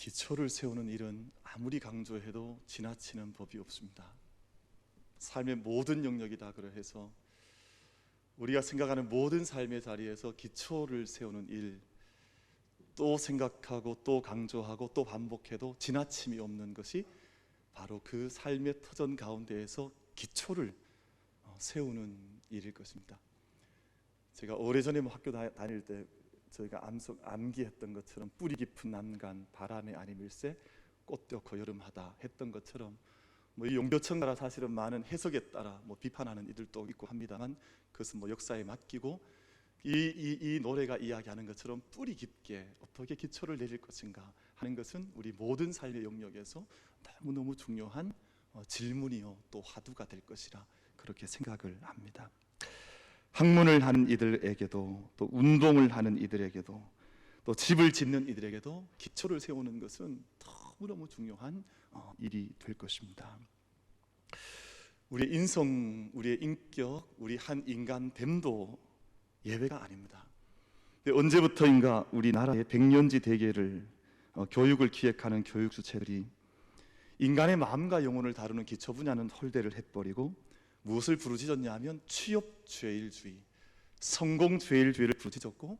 기초를 세우는 일은 아무리 강조해도 지나치는 법이 없습니다. 삶의 모든 영역이다 그러해서 우리가 생각하는 모든 삶의 자리에서 기초를 세우는 일, 또 생각하고 또 강조하고 또 반복해도 지나침이 없는 것이 바로 그 삶의 터전 가운데에서 기초를 세우는 일일 것입니다. 제가 오래전에 학교 다닐 때 저희가 암기했던 것처럼 뿌리 깊은 남간 바람에 아니밀세 꽃 떼고 여름하다 했던 것처럼 이 용교청 따라 사실은 많은 해석에 따라 비판하는 이들도 있고 합니다만 그것은 역사에 맡기고 이 노래가 이야기하는 것처럼 뿌리 깊게 어떻게 기초를 내릴 것인가 하는 것은 우리 모든 삶의 영역에서 너무너무 중요한 질문이요 또 화두가 될 것이라 그렇게 생각을 합니다. 학문을 하는 이들에게도 또 운동을 하는 이들에게도 또 집을 짓는 이들에게도 기초를 세우는 것은 너무너무 중요한 일이 될 것입니다. 우리의 인성, 우리의 인격, 우리 한 인간됨도 예외가 아닙니다. 언제부터인가 우리나라의 백년지 대계를 교육을 기획하는 교육 주체들이 인간의 마음과 영혼을 다루는 기초 분야는 홀대를 해버리고 무엇을 부르짖었냐 하면 취업죄일주의, 성공죄일주의를 부르짖었고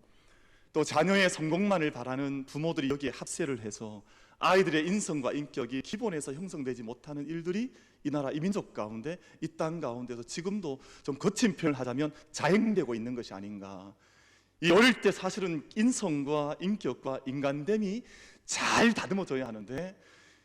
또 자녀의 성공만을 바라는 부모들이 여기에 합세를 해서 아이들의 인성과 인격이 기본에서 형성되지 못하는 일들이 이 나라 이 민족 가운데 이 땅 가운데서 지금도 좀 거친 표현을 하자면 자행되고 있는 것이 아닌가. 이 어릴 때 사실은 인성과 인격과 인간됨이 잘 다듬어져야 하는데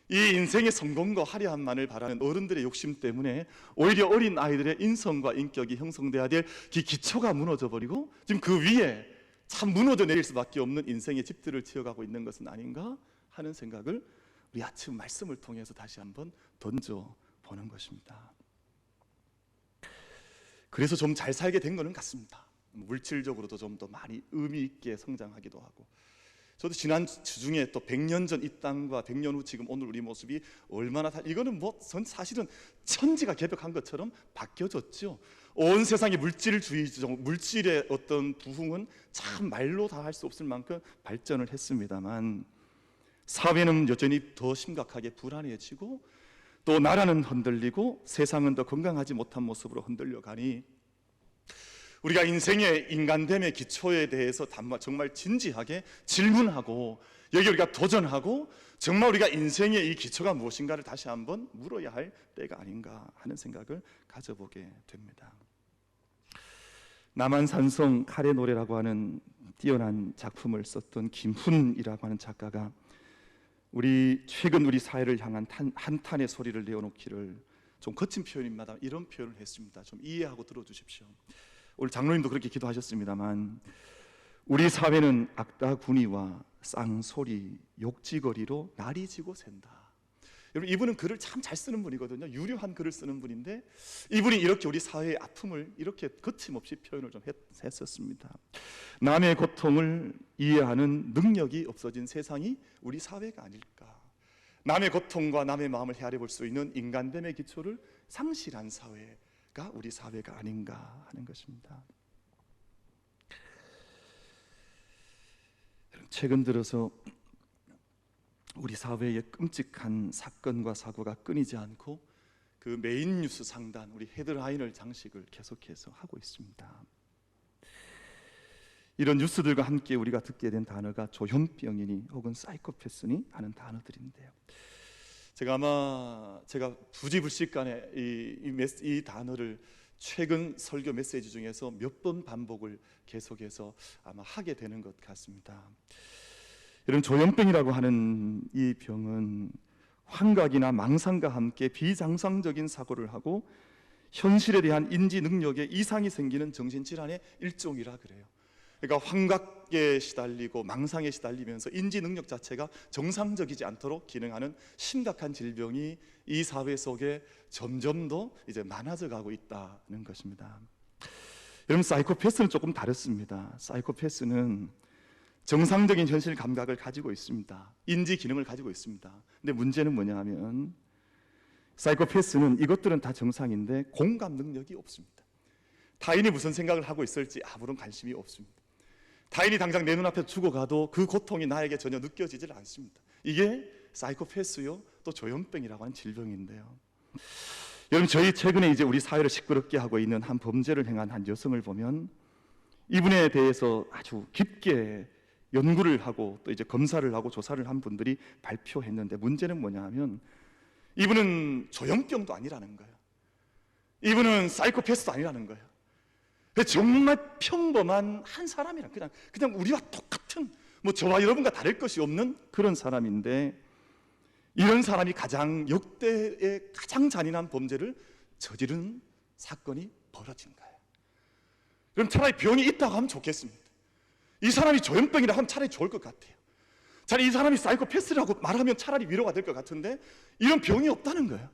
이 인생의 성공과 화려함만을 바라는 어른들의 욕심 때문에 오히려 어린 아이들의 인성과 인격이 형성돼야 될 기초가 무너져 버리고 지금 그 위에 참 무너져 내릴 수밖에 없는 인생의 집들을 지어가고 있는 것은 아닌가 하는 생각을 우리 아침 말씀을 통해서 다시 한번 던져보는 것입니다. 그래서 좀 잘 살게 된 것은 같습니다. 물질적으로도 좀 더 많이 의미 있게 성장하기도 하고 저도 지난 주중에 또 100년 전 이 땅과 100년 후 지금 오늘 우리 모습이 얼마나 이거는 사실은 천지가 개벽한 것처럼 바뀌어졌죠. 온 세상의 물질의 어떤 부흥은 참 말로 다 할 수 없을 만큼 발전을 했습니다만 사회는 여전히 더 심각하게 불안해지고 또 나라는 흔들리고 세상은 더 건강하지 못한 모습으로 흔들려 가니 우리가 인생의 인간됨의 기초에 대해서 정말 진지하게 질문하고 여기 우리가 도전하고 정말 우리가 인생의 이 기초가 무엇인가를 다시 한번 물어야 할 때가 아닌가 하는 생각을 가져보게 됩니다. 남한산성 칼의 노래라고 하는 뛰어난 작품을 썼던 김훈이라고 하는 작가가 최근 우리 사회를 향한 한탄의 소리를 내어놓기를 좀 거친 표현입니다. 이런 표현을 했습니다. 좀 이해하고 들어주십시오. 오늘 장로님도 그렇게 기도하셨습니다만 우리 사회는 악다구니와 쌍소리, 욕지거리로 날이 지고 샌다. 여러분 이분은 글을 참 잘 쓰는 분이거든요. 유려한 글을 쓰는 분인데 이분이 이렇게 우리 사회의 아픔을 이렇게 거침없이 표현을 좀 했었습니다. 남의 고통을 이해하는 능력이 없어진 세상이 우리 사회가 아닐까. 남의 고통과 남의 마음을 헤아려 볼 수 있는 인간됨의 기초를 상실한 사회가 우리 사회가 아닌가 하는 것입니다. 최근 들어서 우리 사회의 끔찍한 사건과 사고가 끊이지 않고 그 메인 뉴스 상단, 우리 헤드라인을 장식을 계속해서 하고 있습니다. 이런 뉴스들과 함께 우리가 듣게 된 단어가 조현병이니 혹은 사이코패스니 하는 단어들인데요. 제가 부지불식간에 이 단어를 최근 설교 메시지 중에서 몇 번 반복을 계속해서 아마 하게 되는 것 같습니다. 이런 조현병이라고 하는 이 병은 환각이나 망상과 함께 비정상적인 사고를 하고 현실에 대한 인지 능력에 이상이 생기는 정신질환의 일종이라 그래요. 그러니까 환각에 시달리고 망상에 시달리면서 인지 능력 자체가 정상적이지 않도록 기능하는 심각한 질병이 이 사회 속에 점점 더 이제 많아져 가고 있다는 것입니다. 여러분 사이코패스는 조금 다릅니다. 사이코패스는 정상적인 현실 감각을 가지고 있습니다. 인지 기능을 가지고 있습니다. 근데 문제는 뭐냐 하면 사이코패스는 이것들은 다 정상인데 공감 능력이 없습니다. 타인이 무슨 생각을 하고 있을지 아무런 관심이 없습니다. 타인이 당장 내 눈앞에 죽어가도 그 고통이 나에게 전혀 느껴지질 않습니다. 이게 사이코패스요 또 조현병이라고 하는 질병인데요. 여러분, 저희 최근에 이제 우리 사회를 시끄럽게 하고 있는 한 범죄를 행한 한 여성을 보면 이분에 대해서 아주 깊게 연구를 하고 또 이제 검사를 하고 조사를 한 분들이 발표했는데, 문제는 뭐냐 하면 이분은 조현병도 아니라는 거예요. 이분은 사이코패스도 아니라는 거예요. 정말 평범한 한 사람이란, 그냥 우리와 똑같은, 뭐 저와 여러분과 다를 것이 없는 그런 사람인데, 이런 사람이 가장 역대의 가장 잔인한 범죄를 저지른 사건이 벌어진 거예요. 그럼 차라리 병이 있다고 하면 좋겠습니다. 이 사람이 조현병이라 하면 차라리 좋을 것 같아요. 차라리 이 사람이 사이코패스라고 말하면 차라리 위로가 될 것 같은데, 이런 병이 없다는 거예요.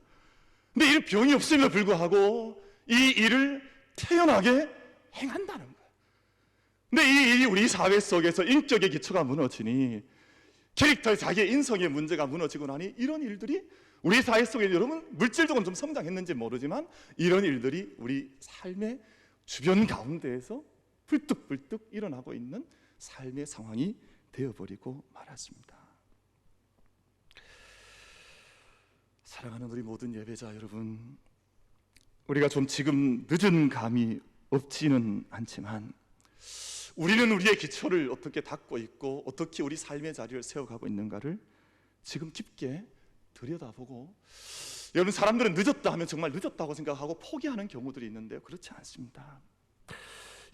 근데 이런 병이 없음에도 불구하고 이 일을 태연하게 행한다는 거예요. 근데 이 일이 우리 사회 속에서 인격의 기초가 무너지니, 캐릭터의 자기의 인성의 문제가 무너지고 나니, 이런 일들이 우리 사회 속에, 여러분 물질적으로 좀 성장했는지 모르지만 이런 일들이 우리 삶의 주변 가운데에서 불뚝불뚝 일어나고 있는 삶의 상황이 되어버리고 말았습니다. 사랑하는 우리 모든 예배자 여러분, 우리가 좀 지금 늦은 감이 없지는 않지만 우리는 우리의 기초를 어떻게 닦고 있고 어떻게 우리 삶의 자리를 세워가고 있는가를 지금 깊게 들여다보고, 여러분, 사람들은 늦었다 하면 정말 늦었다고 생각하고 포기하는 경우들이 있는데요, 그렇지 않습니다.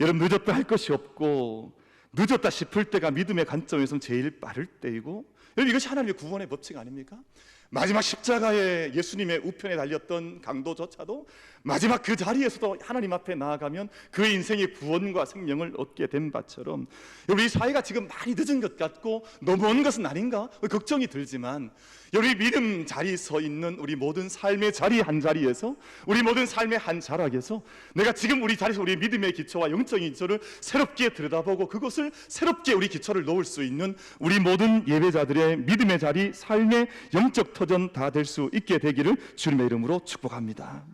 여러분, 늦었다 할 것이 없고 늦었다 싶을 때가 믿음의 관점에서는 제일 빠를 때이고, 여러분, 이것이 하나님의 구원의 법칙 아닙니까? 마지막 십자가에 예수님의 우편에 달렸던 강도조차도 마지막 그 자리에서도 하나님 앞에 나아가면 그 인생의 구원과 생명을 얻게 된 바처럼, 우리 사회가 지금 많이 늦은 것 같고 너무 먼 것은 아닌가 걱정이 들지만, 우리 믿음 자리에 서 있는 우리 모든 삶의 자리 한 자리에서, 우리 모든 삶의 한 자락에서 내가 지금 우리 자리에서 우리 믿음의 기초와 영적인 기초를 새롭게 들여다보고 그것을 새롭게 우리 기초를 놓을 수 있는 우리 모든 예배자들의 믿음의 자리, 삶의 영적 터전 다 될 수 있게 되기를 주님의 이름으로 축복합니다.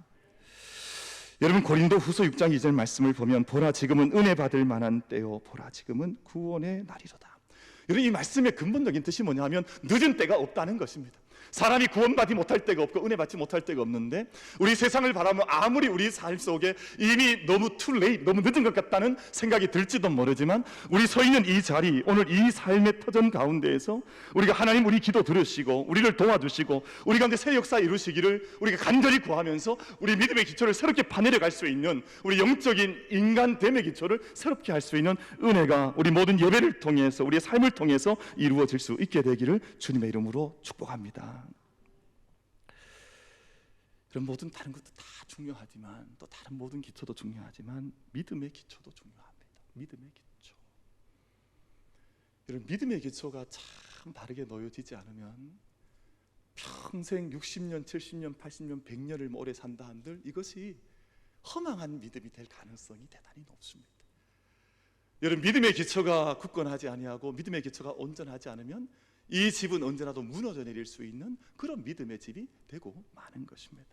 여러분, 고린도 후서 6장 2절 말씀을 보면, 보라 지금은 은혜 받을 만한 때요, 보라 지금은 구원의 날이로다. 여러분, 이 말씀의 근본적인 뜻이 뭐냐 하면 늦은 때가 없다는 것입니다. 사람이 구원받지 못할 때가 없고 은혜 받지 못할 때가 없는데, 우리 세상을 바라보면 아무리 우리 삶 속에 이미 너무 too late, 너무 늦은 것 같다는 생각이 들지도 모르지만, 우리 서 있는 이 자리, 오늘 이 삶의 터전 가운데에서 우리가 하나님 우리 기도 들으시고 우리를 도와주시고 우리 가운데 새 역사 이루시기를 우리가 간절히 구하면서 우리 믿음의 기초를 새롭게 파내려 갈 수 있는, 우리 영적인 인간됨의 기초를 새롭게 할 수 있는 은혜가 우리 모든 예배를 통해서, 우리의 삶을 통해서 이루어질 수 있게 되기를 주님의 이름으로 축복합니다. 그런 모든 다른 것도 다 중요하지만, 또 다른 모든 기초도 중요하지만 믿음의 기초도 중요합니다. 믿음의 기초. 여러분, 믿음의 기초가 참 바르게 놓여지지 않으면 평생 60년, 70년, 80년, 100년을 오래 산다 한들 이것이 허망한 믿음이 될 가능성이 대단히 높습니다. 여러분, 믿음의 기초가 굳건하지 아니하고 믿음의 기초가 온전하지 않으면 이 집은 언제라도 무너져 내릴 수 있는 그런 믿음의 집이 되고 마는 것입니다.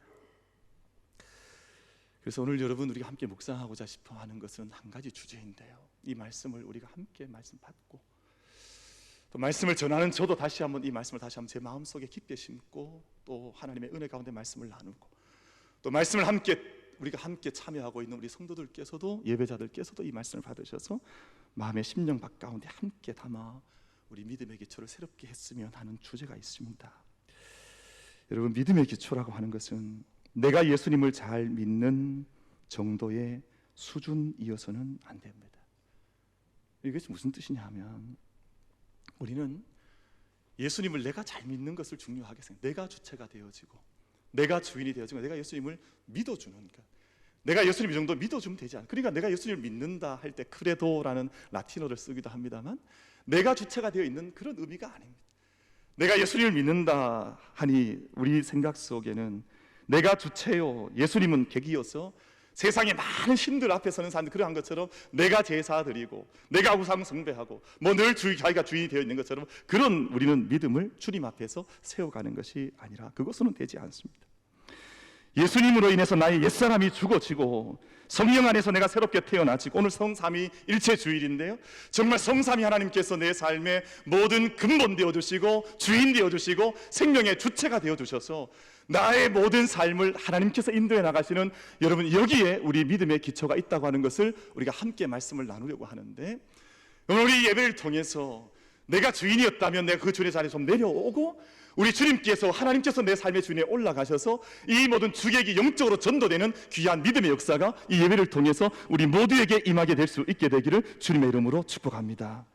그래서 오늘 여러분, 우리가 함께 묵상하고자 싶어 하는 것은 한 가지 주제인데요, 이 말씀을 우리가 함께 말씀 받고, 또 말씀을 전하는 저도 다시 한번 이 말씀을 다시 한번 제 마음속에 깊게 심고, 또 하나님의 은혜 가운데 말씀을 나누고, 또 말씀을 우리가 함께 참여하고 있는 우리 성도들께서도, 예배자들께서도 이 말씀을 받으셔서 마음의 심령 밖 가운데 함께 담아 우리 믿음의 기초를 새롭게 했으면 하는 주제가 있습니다. 여러분, 믿음의 기초라고 하는 것은 내가 예수님을 잘 믿는 정도의 수준이어서는 안 됩니다. 이것이 무슨 뜻이냐 하면, 우리는 예수님을 내가 잘 믿는 것을 중요하게 생각해요. 내가 주체가 되어지고 내가 주인이 되어지고 내가 예수님을 믿어주는 것, 내가 예수님 이 정도 믿어주면 되지 않아. 그러니까 내가 예수님을 믿는다 할 때 크레도라는 라틴어를 쓰기도 합니다만, 내가 주체가 되어 있는 그런 의미가 아닙니다. 내가 예수님을 믿는다 하니 우리 생각 속에는 내가 주체요, 예수님은 객이어서 세상에 많은 신들 앞에 서는 사람들 그러한 것처럼 내가 제사 드리고 내가 우상 숭배하고 뭐 늘 자기가 주인이 되어 있는 것처럼, 그런 우리는 믿음을 주님 앞에서 세워가는 것이 아니라 그것으로는 되지 않습니다. 예수님으로 인해서 나의 옛사람이 죽어지고 성령 안에서 내가 새롭게 태어나지고, 오늘 성삼위일체 주일인데요, 정말 성삼위 하나님께서 내 삶의 모든 근본 되어주시고 주인 되어주시고 생명의 주체가 되어주셔서 나의 모든 삶을 하나님께서 인도해 나가시는, 여러분 여기에 우리 믿음의 기초가 있다고 하는 것을 우리가 함께 말씀을 나누려고 하는데, 오늘 우리 예배를 통해서 내가 주인이었다면 내가 그 주인의 자리에 좀 내려오고, 우리 주님께서, 하나님께서 내 삶의 주인에 올라가셔서 이 모든 주객이 영적으로 전도되는 귀한 믿음의 역사가 이 예배를 통해서 우리 모두에게 임하게 될 수 있게 되기를 주님의 이름으로 축복합니다.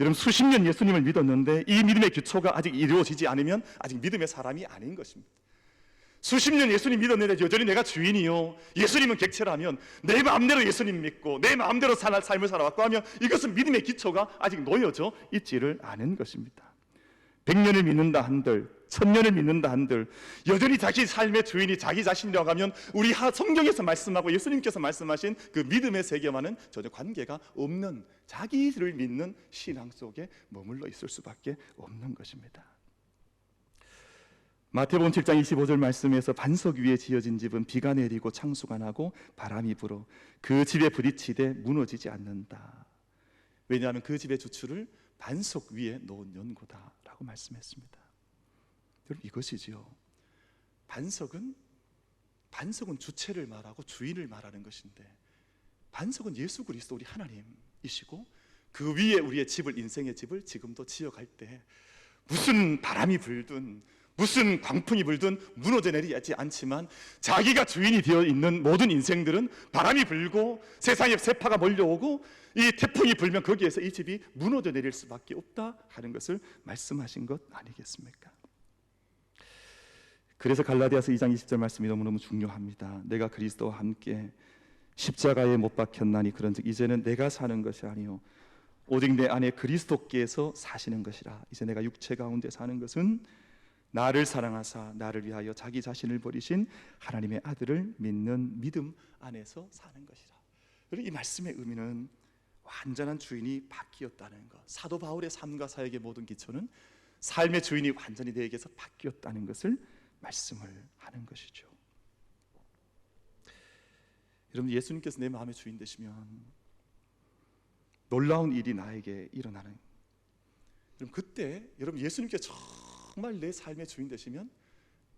여러분, 수십 년 예수님을 믿었는데 이 믿음의 기초가 아직 이루어지지 않으면 아직 믿음의 사람이 아닌 것입니다. 수십 년 예수님 믿었는데 여전히 내가 주인이요, 예수님은 객체라면, 내 마음대로 예수님 믿고 내 마음대로 삶을 살아왔고 하면 이것은 믿음의 기초가 아직 놓여져 있지를 않은 것입니다. 100년을 믿는다 한들, 1000년을 믿는다 한들 여전히 자기 삶의 주인이 자기 자신이라고 하면 우리 성경에서 말씀하고 예수님께서 말씀하신 그 믿음의 세계와는 전혀 관계가 없는, 자기를 믿는 신앙 속에 머물러 있을 수밖에 없는 것입니다. 마태복음 7장 25절 말씀에서 반석 위에 지어진 집은 비가 내리고 창수가 나고 바람이 불어 그 집에 부딪히되 무너지지 않는다. 왜냐하면 그 집의 주추를 반석 위에 놓은 연고다라고 말씀했습니다. 여러분, 이것이지요. 반석은 주체를 말하고 주인을 말하는 것인데, 반석은 예수 그리스도 우리 하나님이시고 그 위에 우리의 집을, 인생의 집을 지금도 지어갈 때 무슨 바람이 불든 무슨 광풍이 불든 무너져 내리지 않지만, 자기가 주인이 되어 있는 모든 인생들은 바람이 불고 세상에 세파가 몰려오고 이 태풍이 불면 거기에서 이 집이 무너져 내릴 수밖에 없다 하는 것을 말씀하신 것 아니겠습니까? 그래서 갈라디아서 2장 20절 말씀이 너무너무 중요합니다. 내가 그리스도와 함께 십자가에 못 박혔나니 그런즉 이제는 내가 사는 것이 아니요 오직 내 안에 그리스도께서 사시는 것이라. 이제 내가 육체 가운데 사는 것은 나를 사랑하사 나를 위하여 자기 자신을 버리신 하나님의 아들을 믿는 믿음 안에서 사는 것이라. 그리고 이 말씀의 의미는 완전한 주인이 바뀌었다는 것, 사도 바울의 삶과 사역의 모든 기초는 삶의 주인이 완전히 내게서 바뀌었다는 것을 말씀을 하는 것이죠. 여러분, 예수님께서 내 마음의 주인 되시면 놀라운 일이 나에게 일어나는, 여러분 그때 여러분 예수님께서 정말 내 삶의 주인 되시면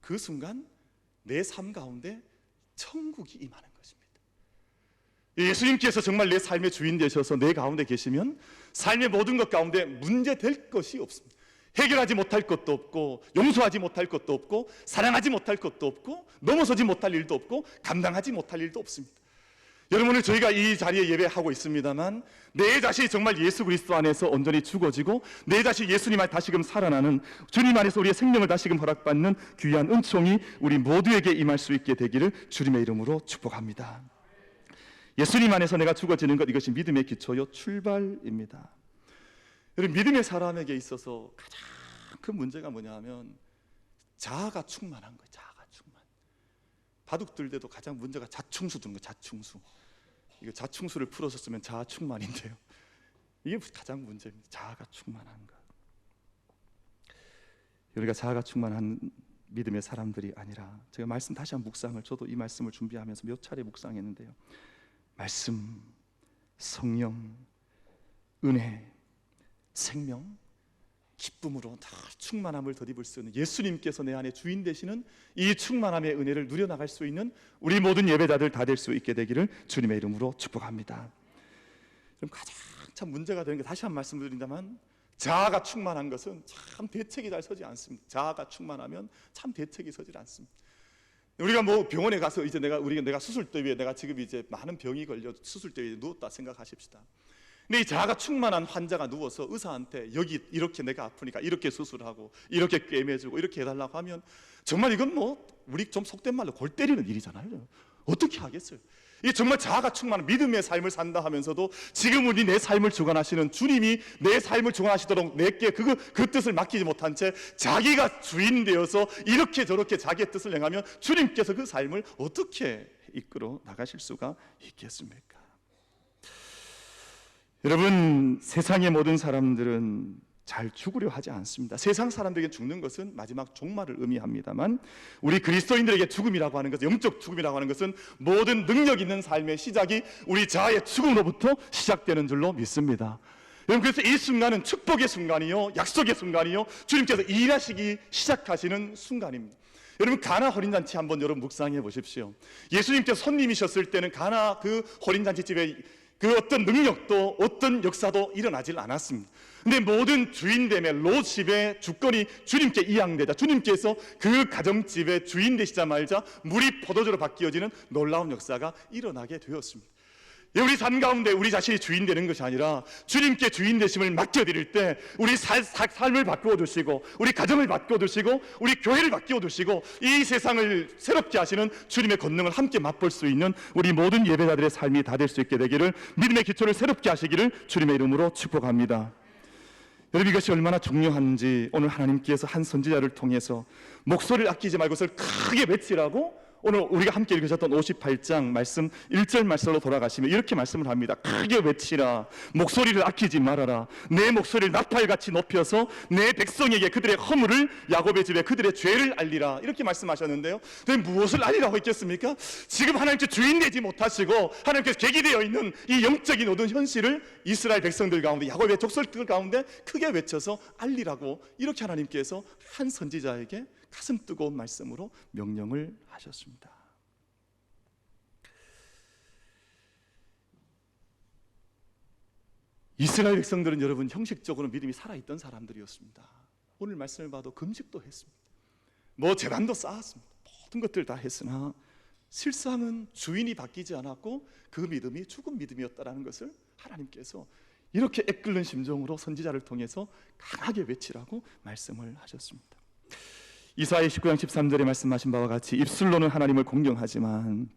그 순간 내 삶 가운데 천국이 임하는 것입니다. 예수님께서 정말 내 삶의 주인 되셔서 내 가운데 계시면 삶의 모든 것 가운데 문제될 것이 없습니다. 해결하지 못할 것도 없고 용서하지 못할 것도 없고 사랑하지 못할 것도 없고 넘어서지 못할 일도 없고 감당하지 못할 일도 없습니다. 여러분, 오늘 저희가 이 자리에 예배하고 있습니다만 내 자신이 정말 예수 그리스도 안에서 온전히 죽어지고 내 자신이 예수님 안에 다시금 살아나는, 주님 안에서 우리의 생명을 다시금 허락받는 귀한 은총이 우리 모두에게 임할 수 있게 되기를 주님의 이름으로 축복합니다. 예수님 안에서 내가 죽어지는 것, 이것이 믿음의 기초요 출발입니다. 여러분, 믿음의 사람에게 있어서 가장 큰 문제가 뭐냐 하면 자아가 충만한 거예요. 자아가 충만. 바둑 둘 때도 가장 문제가 자충수 두는 거예요. 자충수. 이거 자충수를 풀어서 쓰면 자아 충만인데요, 이게 가장 문제입니다. 자아가 충만한 것. 우리가 자아가 충만한 믿음의 사람들이 아니라, 제가 말씀 다시 한번 묵상을, 저도 이 말씀을 준비하면서 몇 차례 묵상했는데요, 말씀, 성령, 은혜, 생명, 기쁨으로 다 충만함을 덧입을 수 있는 예수님께서 내 안에 주인 되시는 이 충만함의 은혜를 누려나갈 수 있는 우리 모든 예배자들 다 될 수 있게 되기를 주님의 이름으로 축복합니다. 그럼 가장 참 문제가 되는 게, 다시 한 말씀 드린다면 자아가 충만한 것은 참 대책이 잘 서지 않습니다. 자아가 충만하면 참 대책이 서질 않습니다. 우리가 뭐 병원에 가서 이제 내가 수술대 위에, 내가 지금 이제 많은 병이 걸려 수술대 위에 누웠다 생각하십시다. 근데 이 자아가 충만한 환자가 누워서 의사한테 여기 이렇게 내가 아프니까 이렇게 수술하고 이렇게 꿰매주고 이렇게 해달라고 하면 정말 이건 뭐 우리 좀 속된 말로 골 때리는 일이잖아요. 어떻게 하겠어요? 이 정말 자아가 충만한 믿음의 삶을 산다 하면서도 지금 우리 내 삶을 주관하시는 주님이 내 삶을 주관하시도록 내게 그 뜻을 맡기지 못한 채 자기가 주인 되어서 이렇게 저렇게 자기의 뜻을 행하면 주님께서 그 삶을 어떻게 이끌어 나가실 수가 있겠습니까? 여러분, 세상의 모든 사람들은 잘 죽으려 하지 않습니다. 세상 사람들에게 죽는 것은 마지막 종말을 의미합니다만 우리 그리스도인들에게 죽음이라고 하는 것은, 영적 죽음이라고 하는 것은 모든 능력 있는 삶의 시작이 우리 자아의 죽음으로부터 시작되는 줄로 믿습니다. 여러분, 그래서 이 순간은 축복의 순간이요, 약속의 순간이요, 주님께서 일하시기 시작하시는 순간입니다. 여러분, 가나 혼인잔치 한번 여러분 묵상해 보십시오. 예수님께서 손님이셨을 때는 가나 그 혼인잔치집에 그 어떤 능력도 어떤 역사도 일어나질 않았습니다. 근데 모든 주인됨의 롯 집의 주권이 주님께 이양되자, 주님께서 그 가정집의 주인 되시자마자 물이 포도주로 바뀌어지는 놀라운 역사가 일어나게 되었습니다. 우리 삶 가운데 우리 자신이 주인 되는 것이 아니라 주님께 주인 되심을 맡겨드릴 때 우리 삶을 바꾸어 주시고, 우리 가정을 바꾸어 주시고, 우리 교회를 바꾸어 주시고, 이 세상을 새롭게 하시는 주님의 권능을 함께 맛볼 수 있는 우리 모든 예배자들의 삶이 다 될 수 있게 되기를, 믿음의 기초를 새롭게 하시기를 주님의 이름으로 축복합니다. 여러분, 이것이 얼마나 중요한지 오늘 하나님께서 한 선지자를 통해서 목소리를 아끼지 말고 그것을 크게 외치라고 오늘 우리가 함께 읽으셨던 58장 말씀 1절 말씀으로 돌아가시면 이렇게 말씀을 합니다. 크게 외치라, 목소리를 아끼지 말아라, 내 목소리를 나팔같이 높여서 내 백성에게 그들의 허물을, 야곱의 집에 그들의 죄를 알리라, 이렇게 말씀하셨는데요. 근데 무엇을 알리라고 했겠습니까? 지금 하나님께서 주인 되지 못하시고 하나님께서 객이 되어 있는 이 영적인 모든 현실을 이스라엘 백성들 가운데, 야곱의 족속들 가운데 크게 외쳐서 알리라고, 이렇게 하나님께서 한 선지자에게 가슴 뜨거운 말씀으로 명령을 하셨습니다. 이스라엘 백성들은 여러분 형식적으로 믿음이 살아있던 사람들이었습니다. 오늘 말씀을 봐도 금식도 했습니다. 제단도 쌓았습니다. 모든 것들 다 했으나 실상은 주인이 바뀌지 않았고 그 믿음이 죽은 믿음이었다는 것을 하나님께서 이렇게 애끓는 심정으로 선지자를 통해서 강하게 외치라고 말씀을 하셨습니다. 이사야 19장 13절에 말씀하신 바와 같이 입술로는 하나님을 공경하지만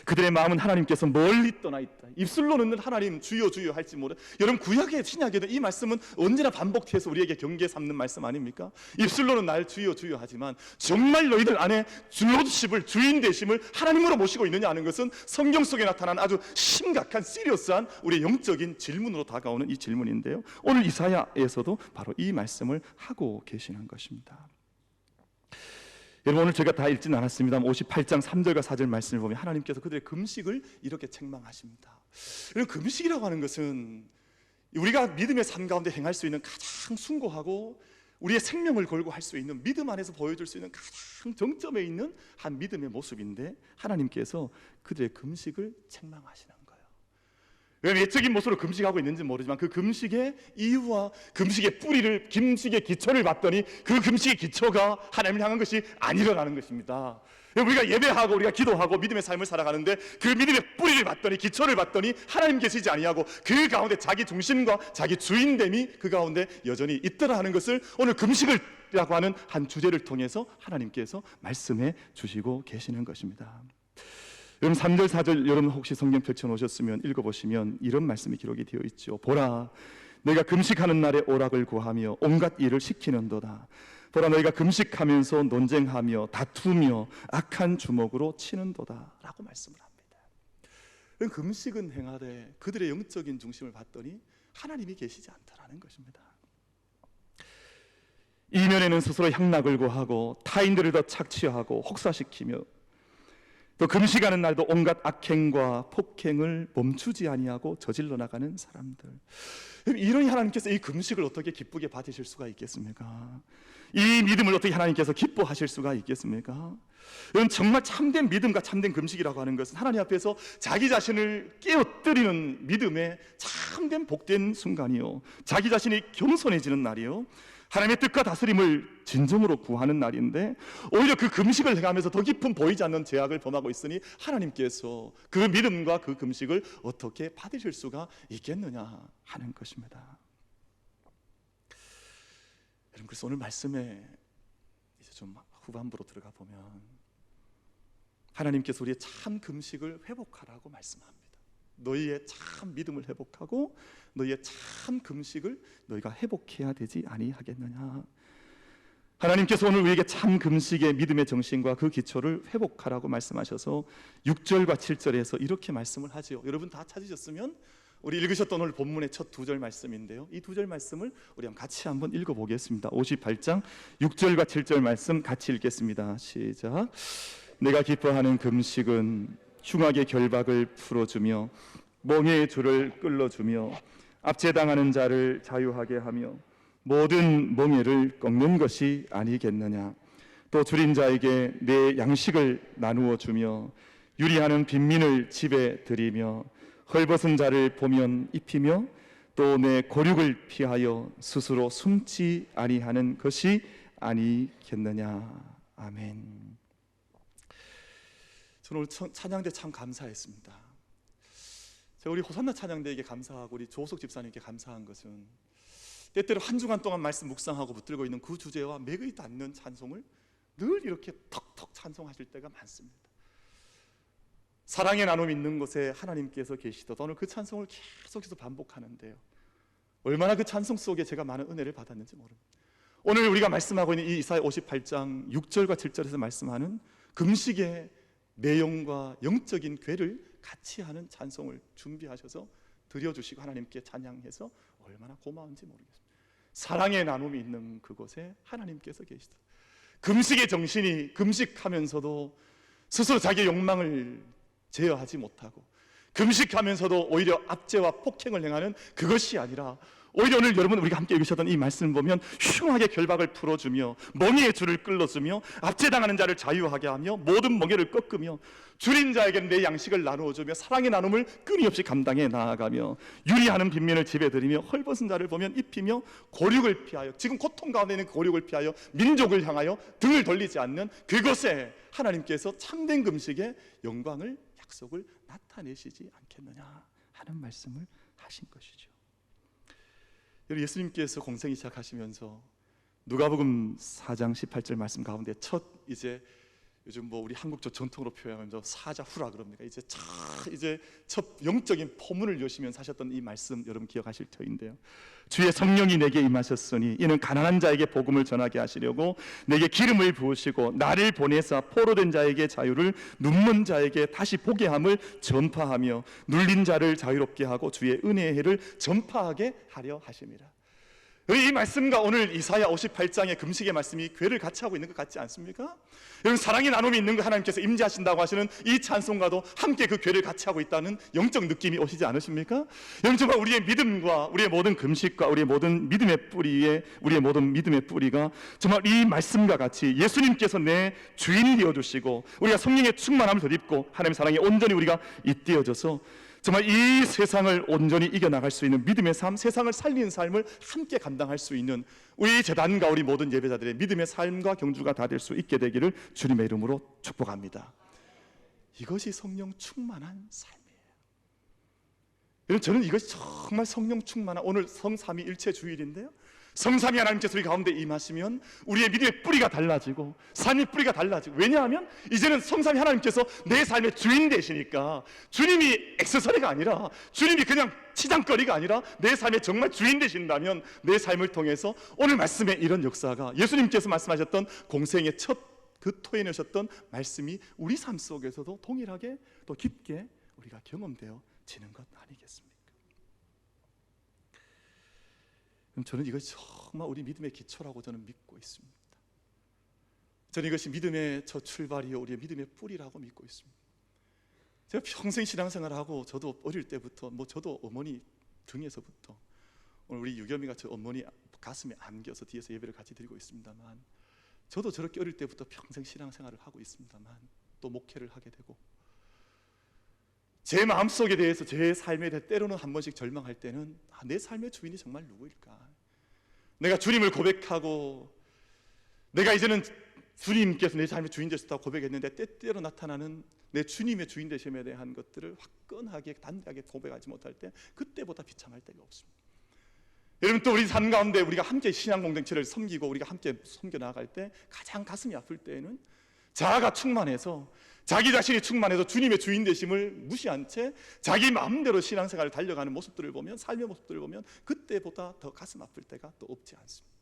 그들의 마음은 하나님께서 멀리 떠나 있다. 입술로는 하나님 주여 주여 할지 모르. 여러분, 구약의 신약에도 이 말씀은 언제나 반복해서 우리에게 경계 삼는 말씀 아닙니까? 입술로는 날 주여 주여 하지만 정말 너희들 안에 주로십을, 주인 되심을 하나님으로 모시고 있느냐 하는 것은 성경 속에 나타난 아주 심각한 시리어스한 우리의 영적인 질문으로 다가오는 이 질문인데요, 오늘 이사야에서도 바로 이 말씀을 하고 계시는 것입니다. 여러분, 오늘 제가 다 읽지는 않았습니다만 58장 3절과 4절 말씀을 보면 하나님께서 그들의 금식을 이렇게 책망하십니다. 여러분, 금식이라고 하는 것은 우리가 믿음의 삶 가운데 행할 수 있는 가장 숭고하고 우리의 생명을 걸고 할 수 있는, 믿음 안에서 보여줄 수 있는 가장 정점에 있는 한 믿음의 모습인데 하나님께서 그들의 금식을 책망하시는 거예요. 왜 외적인 모습으로 금식하고 있는지 모르지만 그 금식의 이유와 금식의 뿌리를, 금식의 기초를 봤더니 그 금식의 기초가 하나님을 향한 것이 아니라는 것입니다. 우리가 예배하고 우리가 기도하고 믿음의 삶을 살아가는데 그 믿음의 뿌리를 봤더니, 기초를 봤더니 하나님 계시지 아니하고 그 가운데 자기 중심과 자기 주인됨이 그 가운데 여전히 있더라 하는 것을 오늘 금식이라고 하는 한 주제를 통해서 하나님께서 말씀해 주시고 계시는 것입니다. 여러분, 3절 4절 여러분 혹시 성경 펼쳐놓으셨으면 읽어보시면 이런 말씀이 기록이 되어 있죠. 보라, 너희가 금식하는 날에 오락을 구하며 온갖 일을 시키는도다. 보라, 너희가 금식하면서 논쟁하며 다투며 악한 주먹으로 치는도다 라고 말씀을 합니다. 금식은 행하되 그들의 영적인 중심을 봤더니 하나님이 계시지 않다라는 것입니다. 이면에는 스스로 향락을 구하고 타인들을 더 착취하고 혹사시키며 또 금식하는 날도 온갖 악행과 폭행을 멈추지 아니하고 저질러 나가는 사람들. 이런 하나님께서 이 금식을 어떻게 기쁘게 받으실 수가 있겠습니까? 이 믿음을 어떻게 하나님께서 기뻐하실 수가 있겠습니까? 여러분, 정말 참된 믿음과 참된 금식이라고 하는 것은 하나님 앞에서 자기 자신을 깨어뜨리는 믿음의 참된 복된 순간이요, 자기 자신이 겸손해지는 날이요, 하나님의 뜻과 다스림을 진정으로 구하는 날인데 오히려 그 금식을 행하면서 더 깊은 보이지 않는 죄악을 범하고 있으니 하나님께서 그 믿음과 그 금식을 어떻게 받으실 수가 있겠느냐 하는 것입니다. 여러분, 그래서 오늘 말씀에 이제 좀 후반부로 들어가 보면 하나님께서 우리의 참 금식을 회복하라고 말씀합니다. 너희의 참 믿음을 회복하고 너희의 참 금식을 너희가 회복해야 되지 아니하겠느냐. 하나님께서 오늘 우리에게 참 금식의 믿음의 정신과 그 기초를 회복하라고 말씀하셔서 6절과 7절에서 이렇게 말씀을 하지요. 여러분 다 찾으셨으면 우리 읽으셨던 오늘 본문의 첫 두 절 말씀인데요. 이 두 절 말씀을 우리 같이 한번 읽어보겠습니다. 58장 6절과 7절 말씀 같이 읽겠습니다. 시작. 내가 기뻐하는 금식은 흉악의 결박을 풀어주며 멍에의 줄을 끌어주며 압제당하는 자를 자유하게 하며 모든 멍에를 꺾는 것이 아니겠느냐. 또 줄인 자에게 내 양식을 나누어 주며 유리하는 빈민을 집에 들이며 헐벗은 자를 보면 입히며 또 내 고륙을 피하여 스스로 숨지 아니하는 것이 아니겠느냐. 아멘. 저는 오늘 찬양대 참 감사했습니다. 제가 우리 호산나 찬양대에게 감사하고 우리 조호석 집사님께 감사한 것은 때때로 한 주간 동안 말씀 묵상하고 붙들고 있는 그 주제와 맥이 닿는 찬송을 늘 이렇게 턱턱 찬송하실 때가 많습니다. 사랑의 나눔이 있는 곳에 하나님께서 계시듯 오늘 그 찬송을 계속해서 반복하는데요. 얼마나 그 찬송 속에 제가 많은 은혜를 받았는지 모릅니다. 오늘 우리가 말씀하고 있는 이 이사야 58장 6절과 7절에서 말씀하는 금식의 내용과 영적인 궤를 같이 하는 찬송을 준비하셔서 드려주시고 하나님께 찬양해서 얼마나 고마운지 모르겠습니다. 사랑의 나눔이 있는 그곳에 하나님께서 계시다. 금식의 정신이 금식하면서도 스스로 자기의 욕망을 제어하지 못하고 금식하면서도 오히려 압제와 폭행을 행하는 그것이 아니라 오히려 오늘 여러분 우리가 함께 읽으셨던 이 말씀을 보면 흉하게 결박을 풀어주며 멍에의 줄을 끌어주며 압제당하는 자를 자유하게 하며 모든 멍에를 꺾으며 줄인 자에게는 내 양식을 나누어주며 사랑의 나눔을 끊임없이 감당해 나아가며 유리하는 빈민을 집에 들이며 헐벗은 자를 보면 입히며 고륙을 피하여 지금 고통 가운데 있는 그 고륙을 피하여 민족을 향하여 등을 돌리지 않는 그곳에 하나님께서 참된 금식의 영광을 약속을 나타내시지 않겠느냐 하는 말씀을 하신 것이죠. 예수님께서 공생이 시작하시면서 누가복음 4장 18절 말씀 가운데 첫 이제 요즘 뭐 우리 한국적 전통으로 표현하면 사자후라 그럽니까? 이제 첫 영적인 포문을 여시면서 하셨던 이 말씀 여러분 기억하실 터인데요. 주의 성령이 내게 임하셨으니 이는 가난한 자에게 복음을 전하게 하시려고 내게 기름을 부으시고 나를 보내사 포로된 자에게 자유를 눈먼 자에게 다시 보게 함을 전파하며 눌린 자를 자유롭게 하고 주의 은혜의 해를 전파하게 하려 하심이라. 이 말씀과 오늘 이사야 58장의 금식의 말씀이 궤를 같이 하고 있는 것 같지 않습니까? 여러분 사랑의 나눔이 있는 거 하나님께서 임재하신다고 하시는 이 찬송과도 함께 그 궤를 같이 하고 있다는 영적 느낌이 오시지 않으십니까? 여러분 정말 우리의 믿음과 우리의 모든 금식과 우리의 모든 믿음의 뿌리에 우리의 모든 믿음의 뿌리가 정말 이 말씀과 같이 예수님께서 내 주인이 되어주시고 우리가 성령의 충만함을 덧입고 하나님의 사랑에 온전히 우리가 잇대어져서 정말 이 세상을 온전히 이겨나갈 수 있는 믿음의 삶, 세상을 살리는 삶을 함께 감당할 수 있는 우리 재단과 우리 모든 예배자들의 믿음의 삶과 경주가 다 될 수 있게 되기를 주님의 이름으로 축복합니다. 이것이 성령 충만한 삶이에요. 여러분 저는 이것이 정말 성령 충만한 오늘 성삼위일체 주일인데요. 성삼위 하나님께서 우리 가운데 임하시면 우리의 믿음의 뿌리가 달라지고 삶의 뿌리가 달라지고 왜냐하면 이제는 성삼위 하나님께서 내 삶의 주인 되시니까 주님이 액세서리가 아니라 주님이 그냥 치장거리가 아니라 내 삶의 정말 주인 되신다면 내 삶을 통해서 오늘 말씀의 이런 역사가 예수님께서 말씀하셨던 공생의 첫 그 토해내셨던 말씀이 우리 삶 속에서도 동일하게 또 깊게 우리가 경험되어지는 것 아니겠습니까? 저는 이것이 정말 우리 믿음의 기초라고 저는 믿고 있습니다. 저는 이것이 믿음의 첫 출발이요 우리의 믿음의 뿌리라고 믿고 있습니다. 제가 평생 신앙생활을 하고 저도 어릴 때부터 저도 어머니 등에서부터 오늘 우리 유겸이가 저 어머니 가슴에 안겨서 뒤에서 예배를 같이 드리고 있습니다만 저도 저렇게 어릴 때부터 평생 신앙생활을 하고 있습니다만 또 목회를 하게 되고 제 마음속에 대해서 제 삶에 대해 때로는 한 번씩 절망할 때는 내 삶의 주인이 정말 누구일까? 내가 주님을 고백하고 내가 이제는 주님께서 내 삶의 주인 되셨다고 고백했는데 때때로 나타나는 내 주님의 주인 되심에 대한 것들을 화끈하게 담대하게 고백하지 못할 때 그때보다 비참할 때가 없습니다. 여러분 또 우리 삶 가운데 우리가 함께 신앙 공동체를 섬기고 우리가 함께 섬겨 나아갈 때 가장 가슴이 아플 때에는 자아가 충만해서 자기 자신이 충만해서 주님의 주인 되심을 무시한 채 자기 마음대로 신앙생활을 달려가는 모습들을 보면 삶의 모습들을 보면 그때보다 더 가슴 아플 때가 또 없지 않습니다.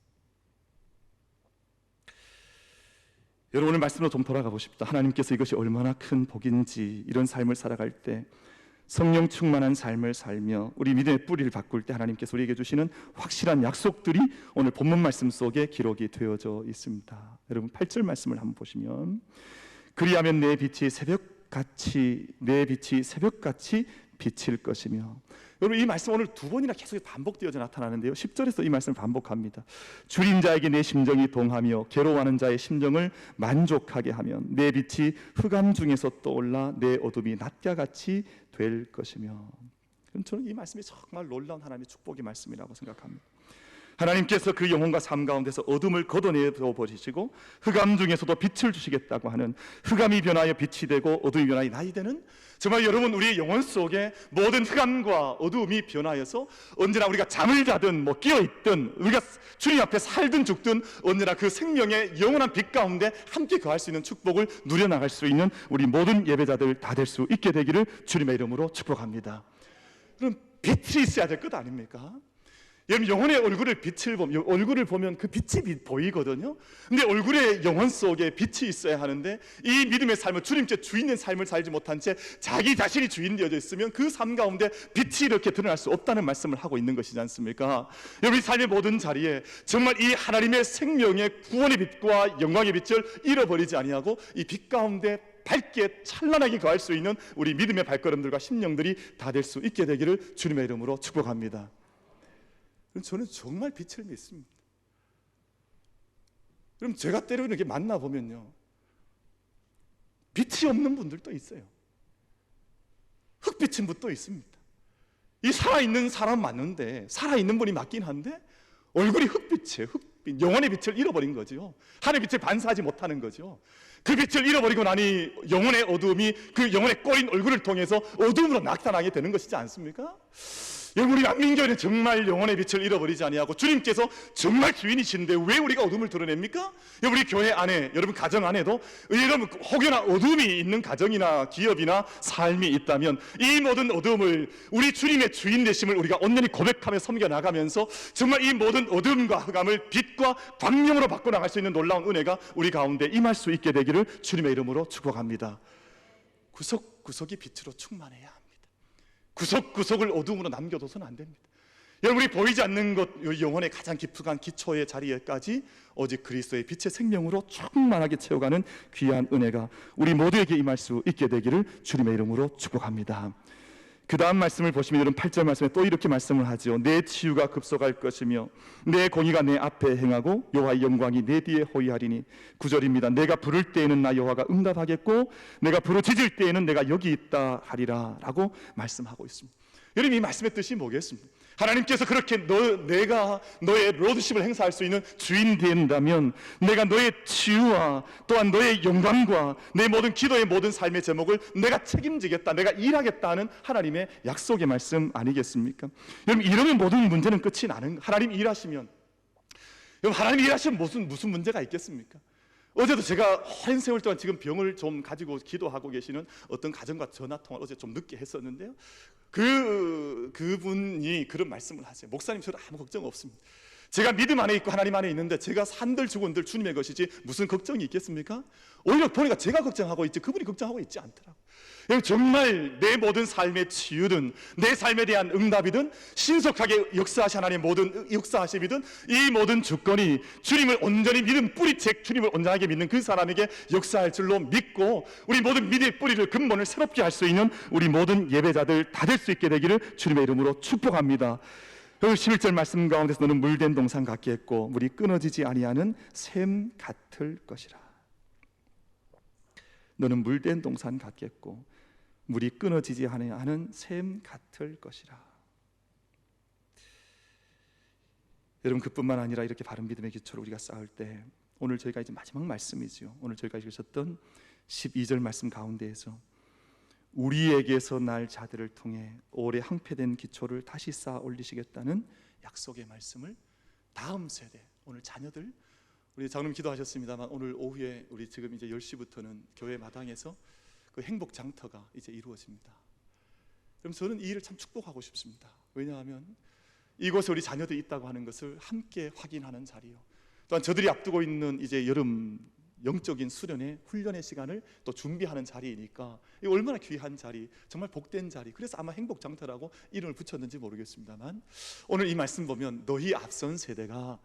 여러분 오늘 말씀으로 좀 돌아가고 싶다. 하나님께서 이것이 얼마나 큰 복인지 이런 삶을 살아갈 때 성령 충만한 삶을 살며 우리 믿음의 뿌리를 바꿀 때 하나님께서 우리에게 주시는 확실한 약속들이 오늘 본문 말씀 속에 기록이 되어져 있습니다. 여러분 8절 말씀을 한번 보시면 그리하면 내 빛이 새벽같이 비칠 것이며, 여러분 이 말씀 오늘 두 번이나 계속 반복되어져 나타나는데요, 10절에서 이 말씀을 반복합니다. 줄인 자에게 내 심정이 동하며 괴로워하는 자의 심정을 만족하게 하면 내 빛이 흑암 중에서 떠올라 내 어둠이 낮과 같이 될 것이며. 저는 이 말씀이 정말 놀라운 하나님의 축복의 말씀이라고 생각합니다. 하나님께서 그 영혼과 삶 가운데서 어둠을 걷어내어 버리시고 흑암 중에서도 빛을 주시겠다고 하는, 흑암이 변하여 빛이 되고 어둠이 변하여 낮이 되는, 정말 여러분 우리의 영혼 속에 모든 흑암과 어둠이 변하여서 언제나 우리가 잠을 자든 깨어있든 우리가 주님 앞에 살든 죽든 언제나 그 생명의 영원한 빛 가운데 함께 거할 수 있는 축복을 누려나갈 수 있는 우리 모든 예배자들 다 될 수 있게 되기를 주님의 이름으로 축복합니다. 그럼 빛이 있어야 될 것 아닙니까? 여러분 영혼의 얼굴을 보면 그 빛이 보이거든요. 근데 얼굴의 영혼 속에 빛이 있어야 하는데, 이 믿음의 삶을 주님께 주인된 삶을 살지 못한 채 자기 자신이 주인 되어져 있으면 그 삶 가운데 빛이 이렇게 드러날 수 없다는 말씀을 하고 있는 것이지 않습니까? 여러분 삶의 모든 자리에 정말 이 하나님의 생명의 구원의 빛과 영광의 빛을 잃어버리지 아니하고 이 빛 가운데 밝게 찬란하게 거할 수 있는 우리 믿음의 발걸음들과 심령들이 다 될 수 있게 되기를 주님의 이름으로 축복합니다. 저는 정말 빛을 믿습니다. 그럼 제가 때로 이렇게 만나보면요, 빛이 없는 분들도 있어요. 흑빛인 분도 있습니다. 이 살아있는 사람 맞는데, 살아있는 분이 맞긴 한데 얼굴이 흑빛이에요. 흑빛, 영혼의 빛을 잃어버린 거죠. 하늘의 빛을 반사하지 못하는 거죠. 그 빛을 잃어버리고 나니 영혼의 어두움이 그 영혼의 꺼린 얼굴을 통해서 어두움으로 나타나게 되는 것이지 않습니까? 여러분 우리 만민교회는 정말 영혼의 빛을 잃어버리지 아니하고 주님께서 정말 주인이신데 왜 우리가 어둠을 드러냅니까? 여러분 우리 교회 안에, 여러분 가정 안에도 여러분 혹여나 어둠이 있는 가정이나 기업이나 삶이 있다면 이 모든 어둠을 우리 주님의 주인 되심을 우리가 온전히 고백하며 섬겨나가면서 정말 이 모든 어둠과 흑암을 빛과 광명으로 바꿔나갈 수 있는 놀라운 은혜가 우리 가운데 임할 수 있게 되기를 주님의 이름으로 축복합니다. 구석구석이 빛으로 충만해야 합니다. 구석구석을 어둠으로 남겨둬서는 안 됩니다. 여러분이 보이지 않는 것, 영혼의 가장 깊숙한 기초의 자리에까지 오직 그리스도의 빛의 생명으로 충만하게 채워가는 귀한 은혜가 우리 모두에게 임할 수 있게 되기를 주님의 이름으로 축복합니다. 그 다음 말씀을 보시면 여러분 8절 말씀에 또 이렇게 말씀을 하죠. 내 치유가 급속할 것이며 내 공의가 내 앞에 행하고 여호와의 영광이 내 뒤에 호위하리니. 9절입니다. 내가 부를 때에는 나 여호와가 응답하겠고 내가 부르짖을 때에는 내가 여기 있다 하리라 라고 말씀하고 있습니다. 여러분 이 말씀의 뜻이 뭐겠습니까? 하나님께서 그렇게 내가 너의 로드십을 행사할 수 있는 주인 된다면 내가 너의 치유와 또한 너의 영광과 내 모든 기도의 모든 삶의 제목을 내가 책임지겠다, 내가 일하겠다는 하나님의 약속의 말씀 아니겠습니까? 여러분 이러면 모든 문제는 끝이 나는, 하나님 일하시면, 여러분 하나님 일하시면 무슨 문제가 있겠습니까? 어제도 제가 오랜 세월 동안 지금 병을 좀 가지고 기도하고 계시는 어떤 가정과 전화 통화를 어제 좀 늦게 했었는데요, 그분이 그런 말씀을 하세요. 목사님 저는 아무 걱정 없습니다. 제가 믿음 안에 있고 하나님 안에 있는데 제가 산들 죽은들 주님의 것이지 무슨 걱정이 있겠습니까? 오히려 보니까 제가 걱정하고 있지 그분이 걱정하고 있지 않더라고요. 정말 내 모든 삶의 치유든 내 삶에 대한 응답이든 신속하게 역사하신 하나님의 모든 역사하심이든 이 모든 주권이 주님을 온전히 믿음 뿌리책 주님을 온전하게 믿는 그 사람에게 역사할 줄로 믿고 우리 모든 믿음의 뿌리를 근본을 새롭게 할 수 있는 우리 모든 예배자들 다 될 수 있게 되기를 주님의 이름으로 축복합니다. 11절 말씀 가운데서 너는 물된 동산 같게 했고 물이 끊어지지 아니하는 샘 같을 것이라. 너는 물된 동산 같겠고 물이 끊어지지 아니하는 샘 같을 것이라. 여러분 그뿐만 아니라 이렇게 바른 믿음의 기초를 우리가 쌓을 때 오늘 저희가 이제 마지막 말씀이지요. 오늘 저희가 읽으셨던 12절 말씀 가운데에서 우리에게서 날 자들을 통해 오래 항폐된 기초를 다시 쌓아 올리시겠다는 약속의 말씀을 다음 세대, 오늘 자녀들, 우리 장로님 기도하셨습니다만 오늘 오후에 우리 지금 이제 10시부터는 교회 마당에서 그 행복 장터가 이제 이루어집니다. 그럼 저는 이 일을 참 축복하고 싶습니다. 왜냐하면 이곳에 우리 자녀들이 있다고 하는 것을 함께 확인하는 자리요. 또한 저들이 앞두고 있는 이제 여름 영적인 수련의 훈련의 시간을 또 준비하는 자리이니까 이 얼마나 귀한 자리, 정말 복된 자리. 그래서 아마 행복장터라고 이름을 붙였는지 모르겠습니다만, 오늘 이 말씀 보면 너희 앞선 세대가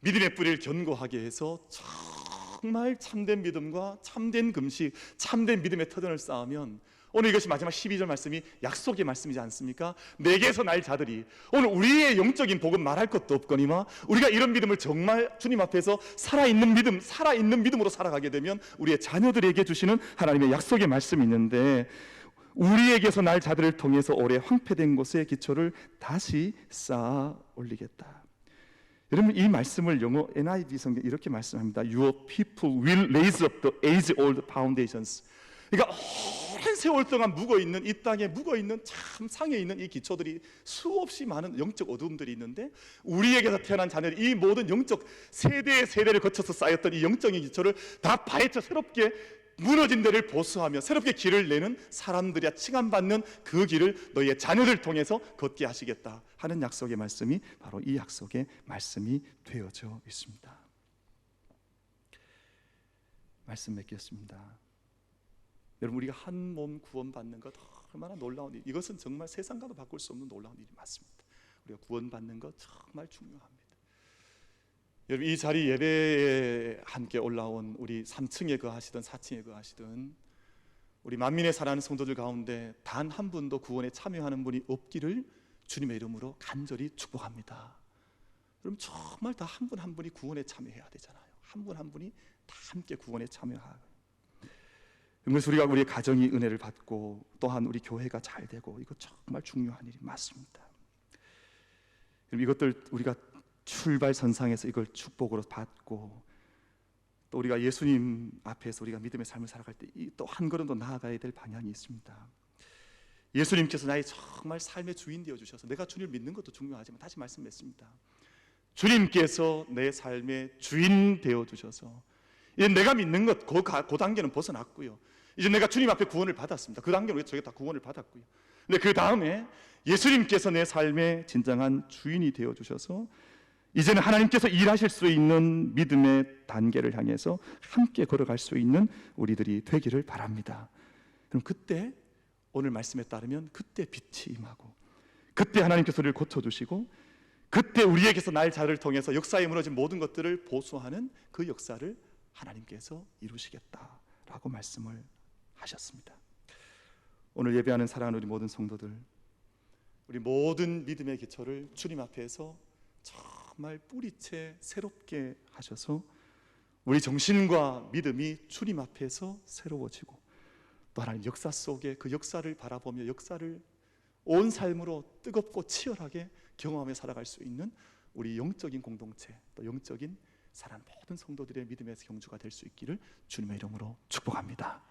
믿음의 뿌리를 견고하게 해서 정말 참된 믿음과 참된 금식, 참된 믿음의 터전을 쌓으면, 오늘 이것이 마지막 12절 말씀이 약속의 말씀이지 않습니까? 내게서 날 자들이, 오늘 우리의 영적인 복음 말할 것도 없거니와 우리가 이런 믿음을 정말 주님 앞에서 살아있는 믿음으로 살아가게 되면 우리의 자녀들에게 주시는 하나님의 약속의 말씀이 있는데, 우리에게서 날 자들을 통해서 오래 황폐된 곳의 기초를 다시 쌓아 올리겠다. 여러분, 이 말씀을 영어 NIV 성경 이렇게 말씀합니다. Your people will raise up the age-old foundations. 그러니까 오랜 세월 동안 묵어있는, 이 땅에 묵어있는 참 상에 있는 이 기초들이, 수없이 많은 영적 어두움들이 있는데, 우리에게서 태어난 자녀들이 이 모든 영적 세대의 세대를 거쳐서 쌓였던 이 영적인 기초를 다 파헤쳐 새롭게 무너진 데를 보수하며 새롭게 길을 내는 사람들이야 칭함받는 그 길을 너희의 자녀들 통해서 걷게 하시겠다 하는 약속의 말씀이 바로 이 약속의 말씀이 되어져 있습니다. 말씀 맺겠습니다. 여러분, 우리가 한 몸 구원받는 것 얼마나 놀라운 일, 이것은 정말 세상과도 바꿀 수 없는 놀라운 일이 맞습니다. 우리가 구원받는 것 정말 중요합니다. 여러분, 이 자리 예배에 함께 올라온 우리 3층에 거하시든 4층에 거하시든 우리 만민의 사랑하는 성도들 가운데 단 한 분도 구원에 참여하는 분이 없기를 주님의 이름으로 간절히 축복합니다. 그럼 정말 다 한 분 한 분이 구원에 참여해야 되잖아요. 한 분 한 분이 다 함께 구원에 참여하고, 그래서 우리가 우리의 가정이 은혜를 받고 또한 우리 교회가 잘 되고, 이거 정말 중요한 일이 맞습니다. 이것들 우리가 출발선상에서 이걸 축복으로 받고, 또 우리가 예수님 앞에서 우리가 믿음의 삶을 살아갈 때 또 한 걸음 더 나아가야 될 방향이 있습니다. 예수님께서 나의 정말 삶의 주인 되어 주셔서, 내가 주님을 믿는 것도 중요하지만 다시 말씀했습니다. 주님께서 내 삶의 주인 되어 주셔서 이제 내가 믿는 것 그 단계는 벗어났고요. 이제 내가 주님 앞에 구원을 받았습니다. 그 단계로 저희가 다 구원을 받았고요. 근데 그 다음에 예수님께서 내 삶의 진정한 주인이 되어 주셔서 이제는 하나님께서 일하실 수 있는 믿음의 단계를 향해서 함께 걸어갈 수 있는 우리들이 되기를 바랍니다. 그럼 그때 오늘 말씀에 따르면 그때 빛이 임하고, 그때 하나님께서 우리를 고쳐주시고, 그때 우리에게서 날 자를 통해서 역사에 무너진 모든 것들을 보수하는 그 역사를 하나님께서 이루시겠다라고 말씀을 하셨습니다. 오늘 예배하는 사랑하는 우리 모든 성도들, 우리 모든 믿음의 기초를 주님 앞에서 정말 뿌리채 새롭게 하셔서 우리 정신과 믿음이 주님 앞에서 새로워지고, 또 하나님 역사 속에 그 역사를 바라보며 역사를 온 삶으로 뜨겁고 치열하게 경험하며 살아갈 수 있는 우리 영적인 공동체, 또 영적인 사랑하는 모든 성도들의 믿음의 경주가 될 수 있기를 주님의 이름으로 축복합니다.